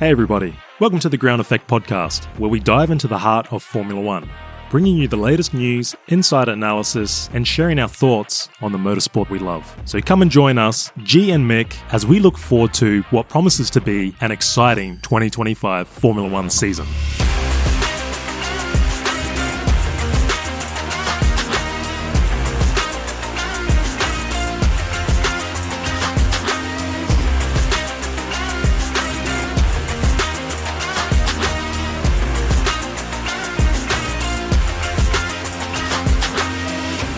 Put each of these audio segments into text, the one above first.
Hey everybody, welcome to the Ground Effect podcast, where we dive into the heart of Formula One, bringing you the latest news, insider analysis, and sharing our thoughts on the motorsport we love. So come and join us, G and Mick, as we look forward to what promises to be an exciting 2025 Formula One season.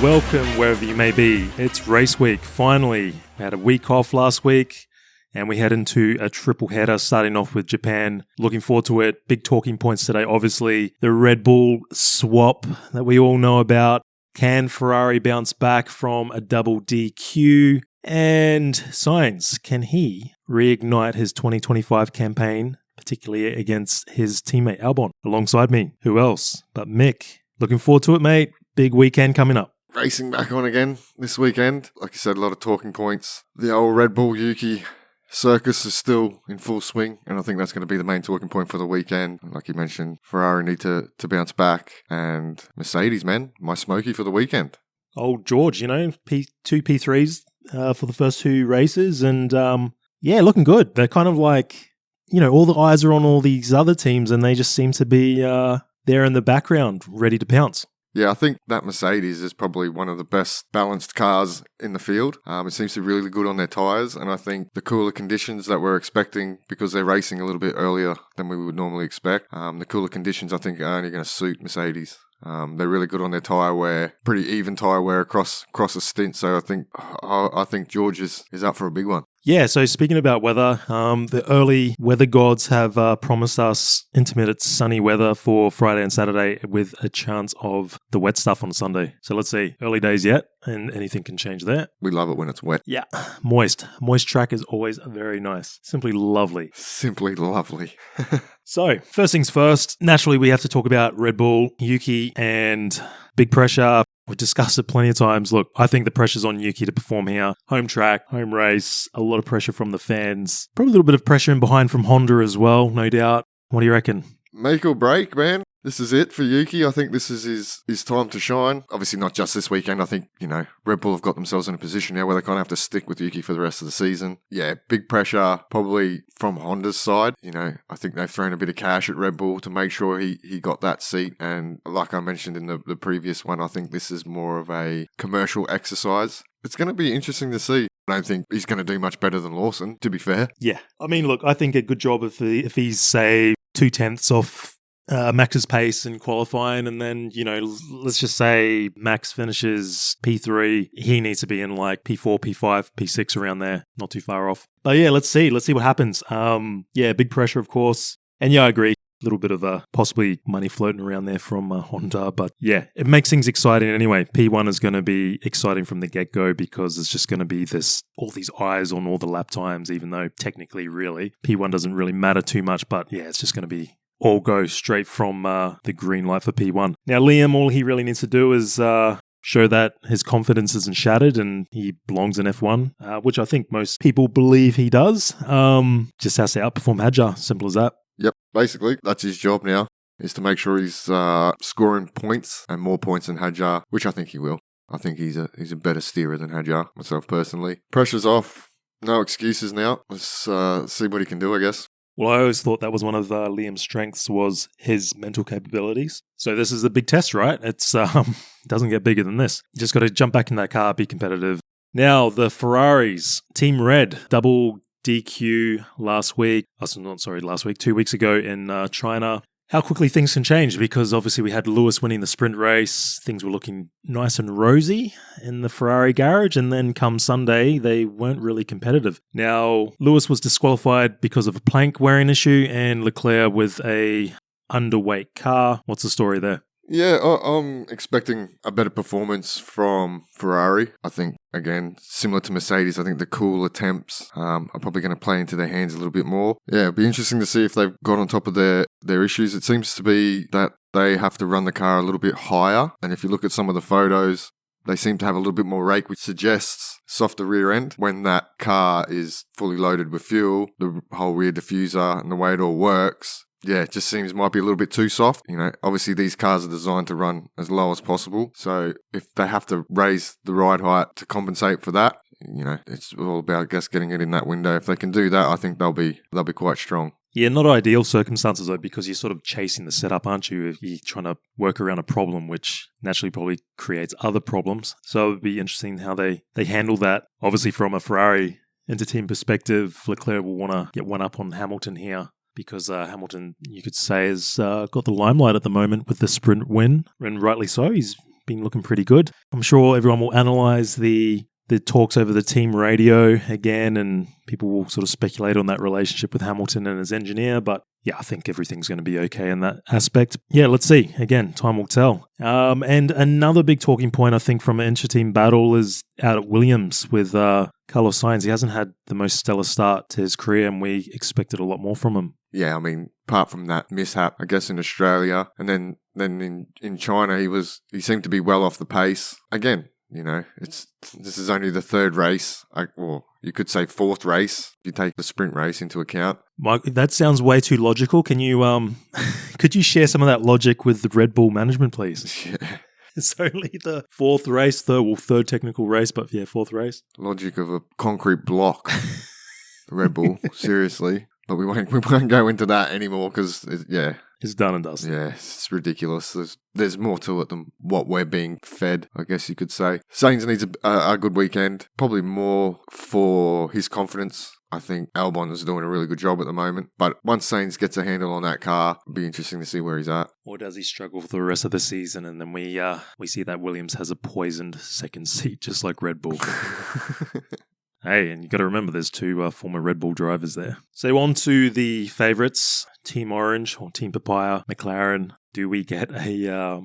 Welcome wherever you may be. It's race week, finally. We had a week off last week and we head into a triple header starting off with Japan. Looking forward to it. Big talking points today, obviously. The Red Bull swap that we all know about. Can Ferrari bounce back from a double DQ? And Sainz, can he reignite his 2025 campaign, particularly against his teammate Albon? Alongside me, who else but Mick? Looking forward to it, mate. Big weekend coming up. Racing back on again this weekend. Like you said, a lot of talking points. The old Red Bull Yuki circus is still in full swing, and I think that's going to be the main talking point for the weekend. Like you mentioned, Ferrari need to bounce back, and Mercedes, man, my smoky for the weekend. Old George, two P3s for the first two races, and looking good. They're kind of like, all the eyes are on all these other teams, and they just seem to be there in the background, ready to pounce. Yeah, I think that Mercedes is probably one of the best balanced cars in the field. It seems to be really good on their tyres, and I think the cooler conditions that we're expecting, because they're racing a little bit earlier than we would normally expect, the cooler conditions I think are only going to suit Mercedes. They're really good on their tyre wear, pretty even tyre wear across a stint, so I think George is up for a big one. Yeah, so speaking about weather, the early weather gods have promised us intermittent sunny weather for Friday and Saturday with a chance of the wet stuff on Sunday. So let's see, early days yet, and anything can change there. We love it when it's wet. Yeah, moist. Moist track is always very nice. Simply lovely. Simply lovely. So, first things first, naturally we have to talk about Red Bull, Yuki, and big pressure. We've discussed it plenty of times. Look, I think the pressure's on Yuki to perform here. Home track, home race, a lot of pressure from the fans. Probably a little bit of pressure in behind from Honda as well, no doubt. What do you reckon? Make or break, man. This is it for Yuki. I think this is his time to shine. Obviously not just this weekend. I think, Red Bull have got themselves in a position now where they kind of have to stick with Yuki for the rest of the season. Yeah, big pressure probably from Honda's side. I think they've thrown a bit of cash at Red Bull to make sure he got that seat. And like I mentioned in the previous one, I think this is more of a commercial exercise. It's going to be interesting to see. I don't think he's going to do much better than Lawson, to be fair. Yeah. I mean, look, I think a good job if he's, say, 0.2 off Max's pace in qualifying, and then, let's just say Max finishes P3, he needs to be in like P4, P5, P6 around there, not too far off. But yeah, let's see what happens. Big pressure, of course. And yeah, I agree. A little bit of possibly money floating around there from Honda, but yeah, it makes things exciting anyway. P1 is going to be exciting from the get-go because it's just going to be all these eyes on all the lap times, even though technically really P1 doesn't really matter too much, but yeah, it's just going to be all go straight from the green light for P1. Now, Liam, all he really needs to do is show that his confidence isn't shattered and he belongs in F1, which I think most people believe he does. Just has to outperform Hadjar, simple as that. Yep, basically, that's his job now, is to make sure he's scoring points and more points than Hadjar, which I think he will. I think he's a better steerer than Hadjar, myself personally. Pressure's off, no excuses now. Let's see what he can do, I guess. Well, I always thought that was one of Liam's strengths was his mental capabilities. So this is a big test, right? It's doesn't get bigger than this. You just got to jump back in that car, be competitive. Now, the Ferraris, Team Red, double DQ last week. 2 weeks ago in China. How quickly things can change, because obviously we had Lewis winning the sprint race. Things were looking nice and rosy in the Ferrari garage, and then come Sunday, they weren't really competitive. Now, Lewis was disqualified because of a plank wearing issue, and Leclerc with a underweight car. What's the story there? Yeah, I'm expecting a better performance from Ferrari. I think, again, similar to Mercedes, I think the cool attempts are probably going to play into their hands a little bit more. Yeah, it'll be interesting to see if they've got on top of their issues. It seems to be that they have to run the car a little bit higher. And if you look at some of the photos, they seem to have a little bit more rake, which suggests softer rear end. When that car is fully loaded with fuel, the whole rear diffuser and the way it all works, yeah, it just seems might be a little bit too soft. Obviously these cars are designed to run as low as possible. So if they have to raise the ride height to compensate for that, it's all about, I guess, getting it in that window. If they can do that, I think they'll be quite strong. Yeah, not ideal circumstances though, because you're sort of chasing the setup, aren't you? You're trying to work around a problem, which naturally probably creates other problems. So it would be interesting how they handle that. Obviously from a Ferrari inter-team perspective, Leclerc will want to get one up on Hamilton here, because Hamilton, you could say, has got the limelight at the moment with the sprint win, and rightly so. He's been looking pretty good. I'm sure everyone will analyse the talks over the team radio again, and people will sort of speculate on that relationship with Hamilton and his engineer, but yeah, I think everything's going to be okay in that aspect. Yeah, let's see. Again, time will tell. And another big talking point, I think, from an inter-team battle is out at Williams with Carlos Sainz. He hasn't had the most stellar start to his career, and we expected a lot more from him. Yeah, I mean, apart from that mishap, I guess, in Australia, and then in China, he seemed to be well off the pace. Again, this is only the third race, or you could say fourth race, if you take the sprint race into account. Mike, that sounds way too logical. Can you, could you share some of that logic with the Red Bull management, please? Yeah. It's only the fourth race, third technical race, but yeah, fourth race. Logic of a concrete block, Red Bull, seriously. But we won't go into that anymore because, it's done and dusted. Yeah, it's ridiculous. There's more to it than what we're being fed, I guess you could say. Sainz needs a good weekend, probably more for his confidence. I think Albon is doing a really good job at the moment. But once Sainz gets a handle on that car, it'll be interesting to see where he's at. Or does he struggle for the rest of the season, and then we see that Williams has a poisoned second seat, just like Red Bull. Hey, and you got to remember there's two former Red Bull drivers there. So on to the favourites, Team Orange or Team Papaya, McLaren. Do we get a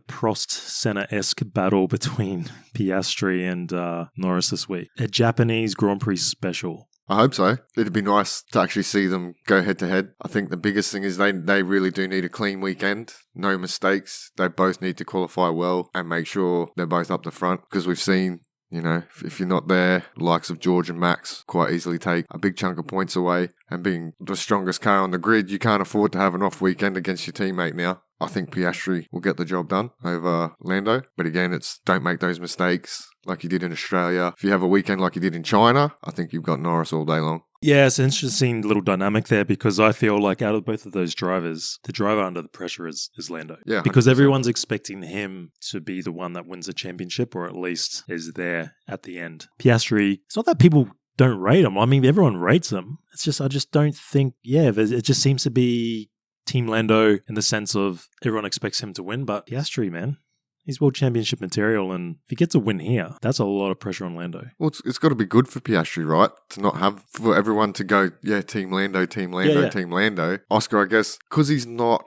Prost Senna-esque battle between Piastri and Norris this week? A Japanese Grand Prix special. I hope so. It'd be nice to actually see them go head to head. I think the biggest thing is they really do need a clean weekend. No mistakes. They both need to qualify well and make sure they're both up the front, because we've seen, if you're not there, the likes of George and Max quite easily take a big chunk of points away. And being the strongest car on the grid, you can't afford to have an off weekend against your teammate now. I think Piastri will get the job done over Lando. But again, it's don't make those mistakes like you did in Australia. If you have a weekend like you did in China, I think you've got Norris all day long. Yeah, it's an interesting little dynamic there, because I feel like out of both of those drivers, the driver under the pressure is Lando. Yeah, 100%. Because everyone's expecting him to be the one that wins a championship, or at least is there at the end. Piastri, it's not that people don't rate him. I mean, everyone rates him. It's just, I just don't think, it just seems to be Team Lando in the sense of everyone expects him to win, but Piastri, man, he's world championship material, and if he gets a win here, that's a lot of pressure on Lando. Well, it's got to be good for Piastri, right? To not have, for everyone to go, Team Lando, Team Lando, Team Lando. Oscar, I guess, because he's not,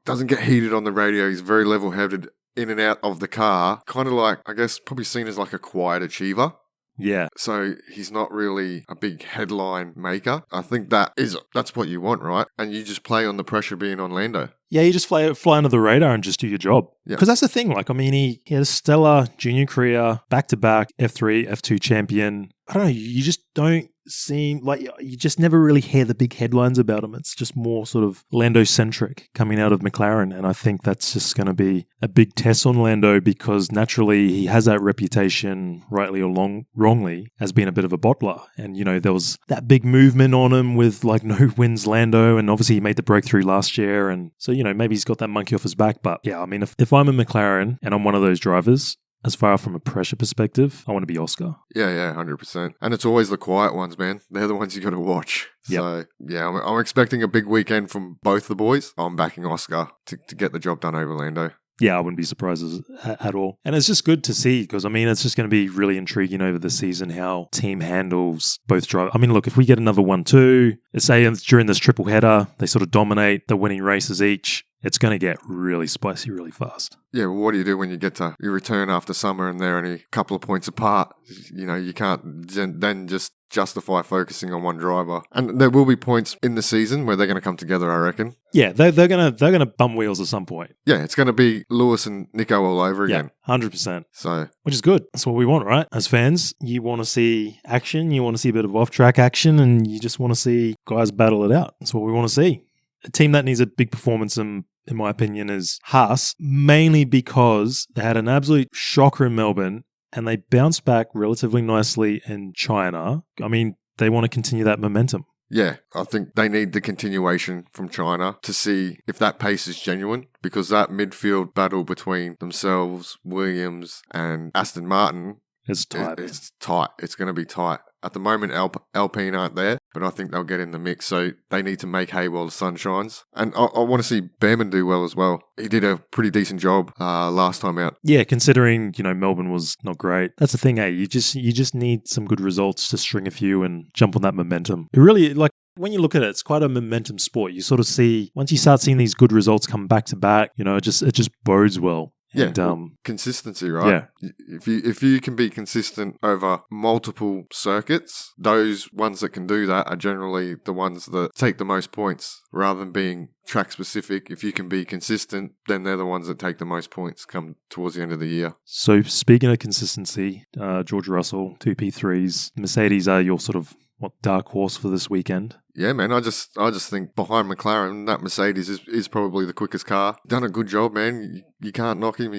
doesn't get heated on the radio, he's very level-headed in and out of the car, kind of like, I guess, probably seen as like a quiet achiever. Yeah. So he's not really a big headline maker. I think that's what you want, right? And you just play on the pressure being on Lando. Yeah, you just fly under the radar and just do your job. Because that's the thing. Like, I mean, he had a stellar junior career, back-to-back F3, F2 champion. I don't know, you just don't seem like, you just never really hear the big headlines about him. It's just more sort of Lando-centric coming out of McLaren. And I think that's just going to be a big test on Lando, because naturally he has that reputation, rightly or wrongly, as being a bit of a bottler. And, there was that big movement on him with like no wins Lando. And obviously he made the breakthrough last year. And so, maybe he's got that monkey off his back. But yeah, I mean, if I'm a McLaren and I'm one of those drivers, as far from a pressure perspective, I want to be Oscar. Yeah, 100%. And it's always the quiet ones, man. They're the ones you got to watch. Yep. So, yeah, I'm expecting a big weekend from both the boys. I'm backing Oscar to get the job done over Lando. Yeah, I wouldn't be surprised at all. And it's just good to see, because, I mean, it's just going to be really intriguing over the season how team handles both drivers. I mean, look, if we get another 1-2, let's say during this triple header, they sort of dominate the winning races each, it's going to get really spicy really fast. Yeah, well, what do you do when you get to your return after summer and they're only a couple of points apart? You can't then just justify focusing on one driver. And there will be points in the season where they're going to come together, I reckon. Yeah, they're gonna bum wheels at some point. Yeah, it's going to be Lewis and Nico all over again. Yeah, 100%. So, which is good. That's what we want, right? As fans, you want to see action, you want to see a bit of off-track action, and you just want to see guys battle it out. That's what we want to see. A team that needs a big performance, in my opinion, is Haas, mainly because they had an absolute shocker in Melbourne, and they bounced back relatively nicely in China. I mean, they want to continue that momentum. yeah, I think they need the continuation from China to see if that pace is genuine, because that midfield battle between themselves, Williams, and Aston Martin It's tight. it's tight. It's going to be tight. At the moment, Alpine aren't there, but I think they'll get in the mix. So they need to make hay while the sun shines. And I want to see Behrman do well as well. He did a pretty decent job last time out. Yeah, considering, Melbourne was not great. That's the thing, you just need some good results to string a few and jump on that momentum. It really, when you look at it, it's quite a momentum sport. You sort of see, once you start seeing these good results come back to back, it just bodes well. Yeah, And, consistency, right? Yeah. If you can be consistent over multiple circuits, those ones that can do that are generally the ones that take the most points, rather than being track specific. If you can be consistent, then they're the ones that take the most points come towards the end of the year. So speaking of consistency, George Russell, 2 P3s, Mercedes are your sort of dark horse for this weekend. Yeah, man. I just think behind McLaren, that Mercedes is probably the quickest car. Done a good job, man. You can't knock him.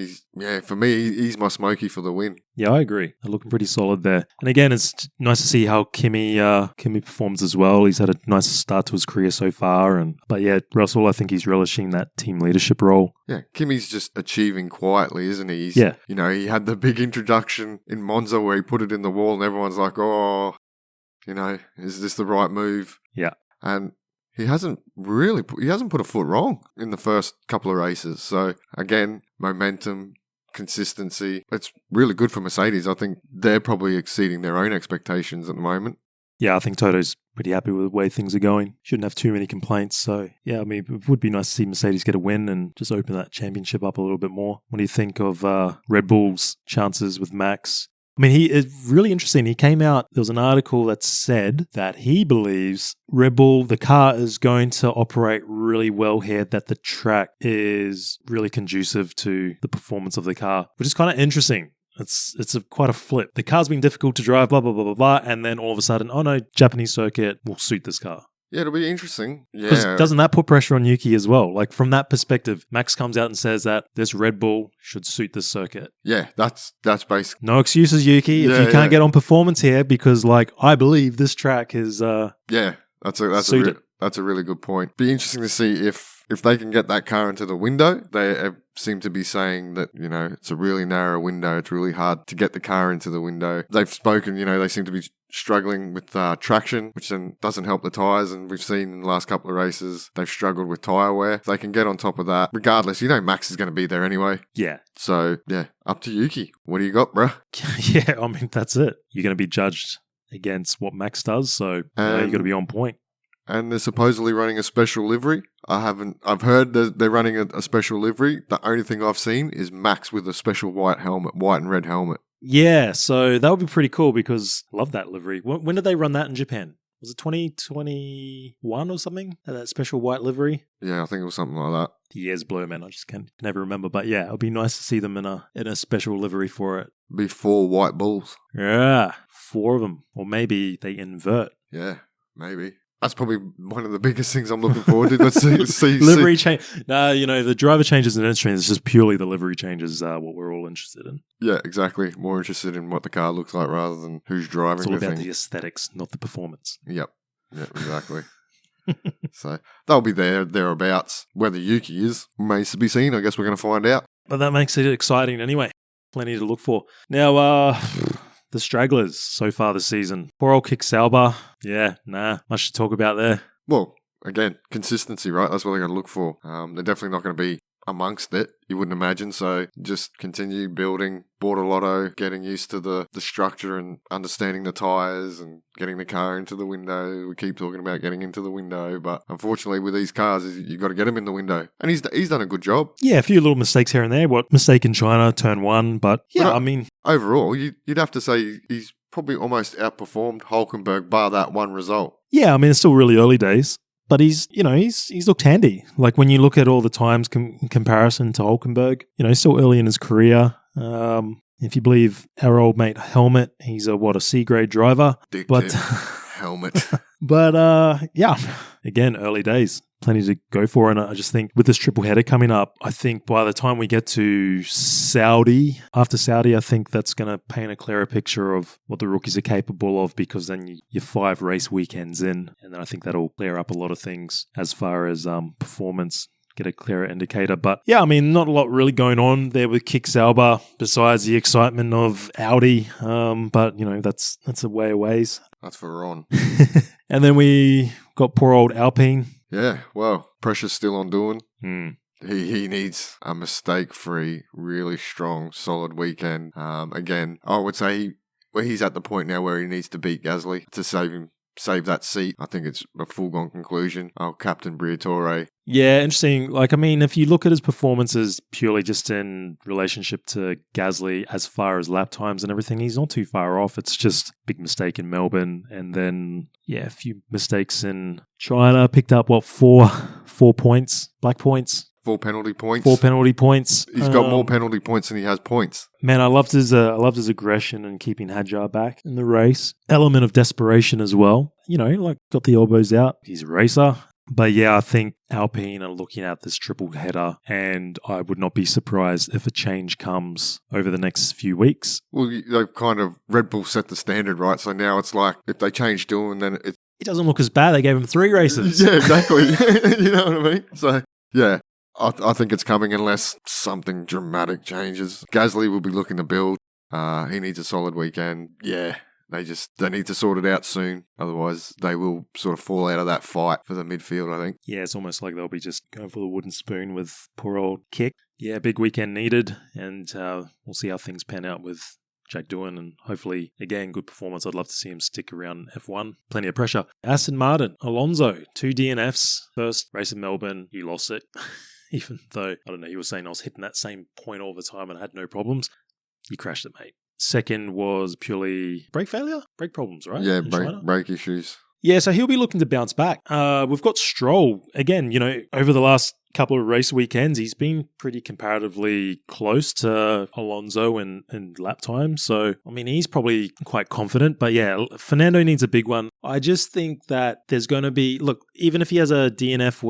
For me, he's my smoky for the win. Yeah, I agree. They're looking pretty solid there. And again, it's nice to see how Kimi performs as well. He's had a nice start to his career so far. But yeah, Russell, I think he's relishing that team leadership role. Yeah, Kimi's just achieving quietly, isn't he? Yeah. He had the big introduction in Monza where he put it in the wall and everyone's like, oh, is this the right move? Yeah. And he hasn't put a foot wrong in the first couple of races. So again, momentum, consistency. It's really good for Mercedes. I think they're probably exceeding their own expectations at the moment. Yeah, I think Toto's pretty happy with the way things are going. Shouldn't have too many complaints. So yeah, I mean, it would be nice to see Mercedes get a win and just open that championship up a little bit more. What do you think of Red Bull's chances with Max? I mean, it's really interesting. He came out, there was an article that said that he believes Red Bull, the car is going to operate really well here, that the track is really conducive to the performance of the car, which is kind of interesting. It's quite a flip. The car's been difficult to drive, blah, blah, blah, blah, blah, and then all of a sudden, oh no, Japanese circuit will suit this car. Yeah, it'll be interesting. Because Yeah. doesn't that put pressure on Yuki as well? Like from that perspective, Max comes out and says that this Red Bull should suit this circuit. Yeah, that's basically. No excuses, Yuki. If you can't get on performance here, because I believe this track is Yeah, that's a suited. that's a really good point. Be interesting to see if they can get that car into the window. They seem to be saying that, it's a really narrow window. It's really hard to get the car into the window. They've spoken, they seem to be struggling with traction, which then doesn't help the tyres. And we've seen in the last couple of races, they've struggled with tyre wear. If they can get on top of that, regardless, Max is going to be there anyway. Yeah. So, yeah, up to Yuki. What do you got, bruh? Yeah, I mean, that's it. You're going to be judged against what Max does, so you got to be on point. And they're supposedly running a special livery. I've heard that they're running a special livery. The only thing I've seen is Max with a special white and red helmet. Yeah, so that would be pretty cool because I love that livery. When did they run that in Japan? Was it 2021 or something? That special white livery? Yeah, I think it was something like that. The years blur, man. I just can never remember. But yeah, it would be nice to see them in a special livery for it. Be 4 white bulls. Yeah, 4 of them. Or maybe they invert. Yeah, maybe. That's probably one of the biggest things I'm looking forward to. Let's see. Livery change. No, the driver changes in the industry. It's just purely the livery changes what we're all interested in. Yeah, exactly. More interested in what the car looks like rather than who's driving. It's all about the aesthetics, not the performance. Yep. Yeah, exactly. So they'll be thereabouts. Whether Yuki is remains to be seen. I guess we're going to find out. But that makes it exciting anyway. Plenty to look for. Now, the stragglers so far this season. Poor old Kick Sauber. Yeah, much to talk about there. Well, again, consistency, right? That's what they're going to look for. They're definitely not going to be amongst it, you wouldn't imagine. So just continue building Border Lotto, getting used to the structure and understanding the tyres and getting the car into the window. We keep talking about getting into the window, but unfortunately with these cars, you've got to get them in the window. And he's done a good job. Yeah, a few little mistakes here and there. Mistake in China, turn 1, but yeah, I mean... Overall, you'd have to say he's probably almost outperformed Hulkenberg bar that one result. Yeah, I mean, it's still really early days. but he's looked handy. Like when you look at all the times in comparison to Hulkenberg, he's still early in his career. If you believe our old mate Helmet, he's a C-grade driver. But Helmet. But yeah, again, early days. Plenty to go for. And I just think with this triple header coming up, I think by the time we get to after Saudi, I think that's going to paint a clearer picture of what the rookies are capable of, because then you're 5 race weekends in, and then I think that'll clear up a lot of things as far as performance. Get a clearer indicator. But yeah, I mean, not a lot really going on there with Kick Sauber besides the excitement of Audi. But, that's a way away. That's for Ron. And then we got poor old Alpine. Yeah, well, pressure's still on doing. Mm. He needs a mistake-free, really strong, solid weekend. Again, I would say he's at the point now where he needs to beat Gasly to save that seat. I think it's a foregone conclusion. Captain Briatore. Yeah, interesting. Like, I mean, if you look at his performances purely just in relationship to Gasly as far as lap times and everything, he's not too far off. It's just big mistake in Melbourne, and then, a few mistakes in China. Picked up, 4 points, black points. 4 penalty points. 4 penalty points. He's got more penalty points than he has points. Man, I loved his aggression and keeping Hadjar back in the race. Element of desperation as well. Got the elbows out. He's a racer. But yeah, I think Alpine are looking at this triple header, and I would not be surprised if a change comes over the next few weeks. Well, they've kind of, Red Bull set the standard, right? So now it's like, if they change Doohan, then it doesn't look as bad. They gave him 3 races. Yeah, exactly. You know what I mean? So, yeah. I think it's coming unless something dramatic changes. Gasly will be looking to build. He needs a solid weekend. Yeah, they need to sort it out soon. Otherwise, they will sort of fall out of that fight for the midfield, I think. Yeah, it's almost like they'll be just going for the wooden spoon with poor old Kick. Yeah, big weekend needed, and we'll see how things pan out with Jack Doohan, and hopefully, again, good performance. I'd love to see him stick around F1. Plenty of pressure. Aston Martin, Alonso, 2 DNFs. First race in Melbourne, he lost it. Even though, I don't know, he was saying I was hitting that same point all the time and had no problems. You crashed it, mate. Second was purely brake failure? Brake problems, right? Yeah, brake issues. Yeah, so he'll be looking to bounce back. We've got Stroll. Again, over the last couple of race weekends, he's been pretty comparatively close to Alonso in lap time. So, I mean, he's probably quite confident. But yeah, Fernando needs a big one. I just think that there's going to be, look, even if he has a DNF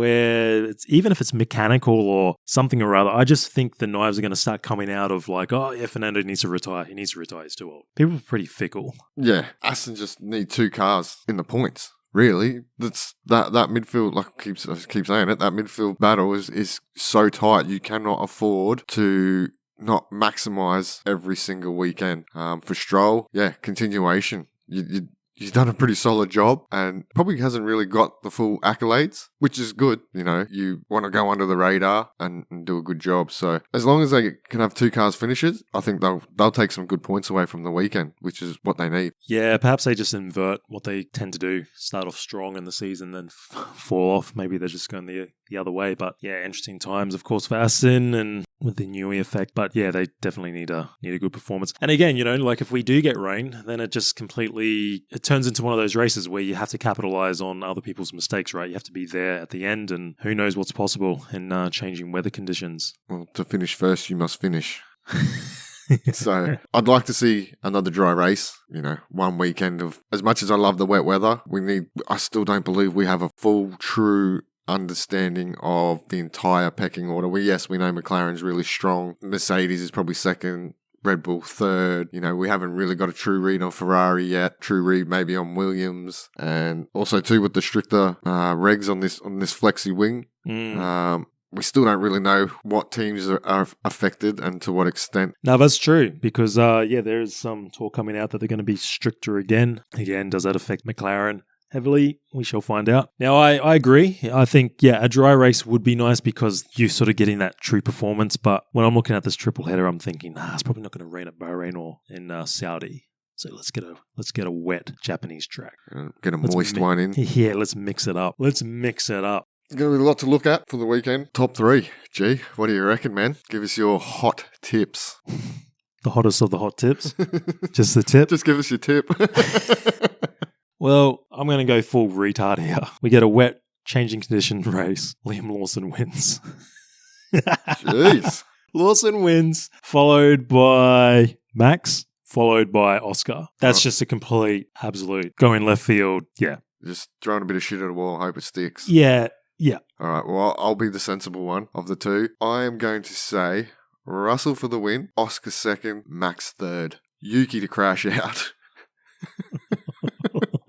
even if it's mechanical or something or other, I just think the knives are going to start coming out of like, oh yeah, Fernando needs to retire. He needs to retire. He's too old. People are pretty fickle. Yeah, Aston just need 2 cars in the points. Really, that's that midfield. Like I keep saying it, that midfield battle is so tight. You cannot afford to not maximise every single weekend. For Stroll, yeah, continuation. You've done a pretty solid job, and probably hasn't really got the full accolades, which is good. You want to go under the radar and do a good job. So as long as they can have 2 cars finishes, I think they'll take some good points away from the weekend, which is what they need. Yeah, perhaps they just invert what they tend to do. Start off strong in the season, then fall off. Maybe they're just going the other way. But yeah, interesting times, of course, for Aston and with the Newey effect. But yeah, they definitely need a good performance. And again, like if we do get rain, then it just completely, it turns into one of those races where you have to capitalize on other people's mistakes, right? You have to be there at the end, and who knows what's possible in changing weather conditions. Well, to finish first, you must finish. So I'd like to see another dry race, one weekend of, as much as I love the wet weather, I still don't believe we have a full, true understanding of the entire pecking order. We know McLaren's really strong. Mercedes is probably second. Red Bull third. We haven't really got a true read on Ferrari yet. True read maybe on Williams, and also too with the stricter regs on this flexi wing. We still don't really know what teams are affected and to what extent. No, that's true, because there's some talk coming out that they're going to be stricter again. Again, does that affect McLaren heavily? We shall find out. Now, I agree. I think, a dry race would be nice because you're sort of getting that true performance. But when I'm looking at this triple header, I'm thinking, it's probably not going to rain at Bahrain or in Saudi. So let's get a wet Japanese track. Get a moist one in. Yeah, let's mix it up. Going to be a lot to look at for the weekend. Top 3. G, what do you reckon, man? Give us your hot tips. The hottest of the hot tips? Just the tip? Just give us your tip. Well, I'm going to go full retard here. We get a wet changing condition race, Liam Lawson wins. Jeez. Lawson wins, followed by Max, followed by Oscar. That's Right. just a complete, absolute going left field. Yeah. Just throwing a bit of shit at a wall, hope it sticks. Yeah. All right, well, I'll be the sensible one of the two. I am going to say Russell for the win, Oscar second, Max third. Yuki to crash out.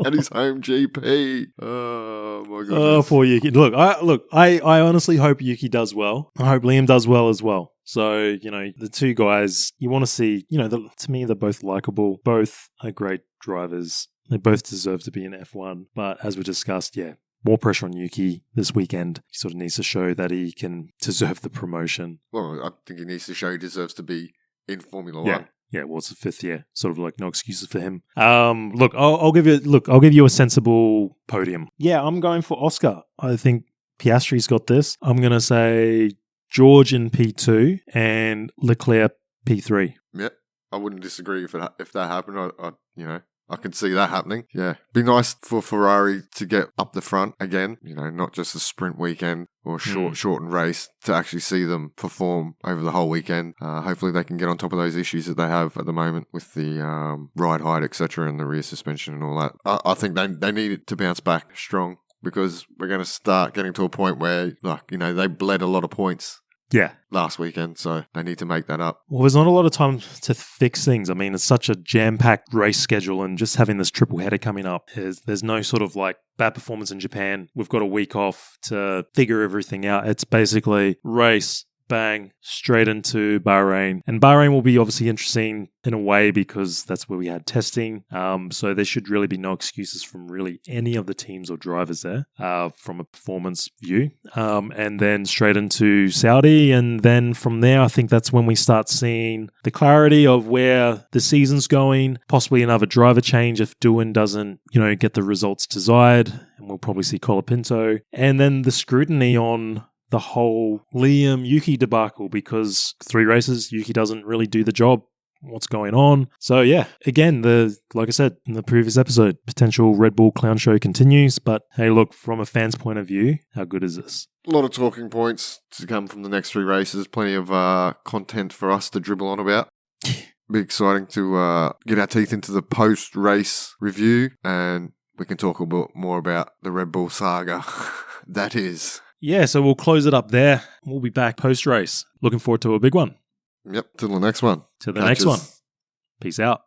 At his home GP. Oh, my goodness. Oh, poor Yuki. Look, I honestly hope Yuki does well. I hope Liam does well as well. So, the two guys, you want to see, to me, they're both likable. Both are great drivers. They both deserve to be in F1. But as we discussed, more pressure on Yuki this weekend. He sort of needs to show that he can deserve the promotion. Well, I think he needs to show he deserves to be in Formula Yeah. One. Yeah, well, it's the fifth year. Sort of like no excuses for him. Look, I'll give you a sensible podium. Yeah, I'm going for Oscar. I think Piastri's got this. I'm going to say George in P2 and Leclerc P3. Yeah, I wouldn't disagree if that happened. I can see that happening. Yeah. Be nice for Ferrari to get up the front again, not just a sprint weekend or shortened race, to actually see them perform over the whole weekend. Hopefully they can get on top of those issues that they have at the moment with the ride height, etc., and the rear suspension and all that. I think they need it to bounce back strong, because we're going to start getting to a point where, they bled a lot of points. Yeah. Last weekend, so they need to make that up. Well, there's not a lot of time to fix things. I mean, it's such a jam-packed race schedule, and just having this triple header coming up, there's no sort of like bad performance in Japan. We've got a week off to figure everything out. It's basically race, bang, straight into Bahrain. And Bahrain will be obviously interesting in a way because that's where we had testing. So there should really be no excuses from really any of the teams or drivers there from a performance view. And then straight into Saudi. And then from there, I think that's when we start seeing the clarity of where the season's going, possibly another driver change if Doohan doesn't, get the results desired. And we'll probably see Colapinto. And then the scrutiny on the whole Liam Yuki debacle, because 3 races, Yuki doesn't really do the job. What's going on? So yeah, again, like I said in the previous episode, potential Red Bull clown show continues. But hey, look, from a fan's point of view, how good is this? A lot of talking points to come from the next 3 races. Plenty of content for us to dribble on about. Be exciting to get our teeth into the post-race review, and we can talk a bit more about the Red Bull saga. That is. Yeah, so we'll close it up there. We'll be back post-race. Looking forward to a big one. Yep, till the next one. Till the next one. Peace out.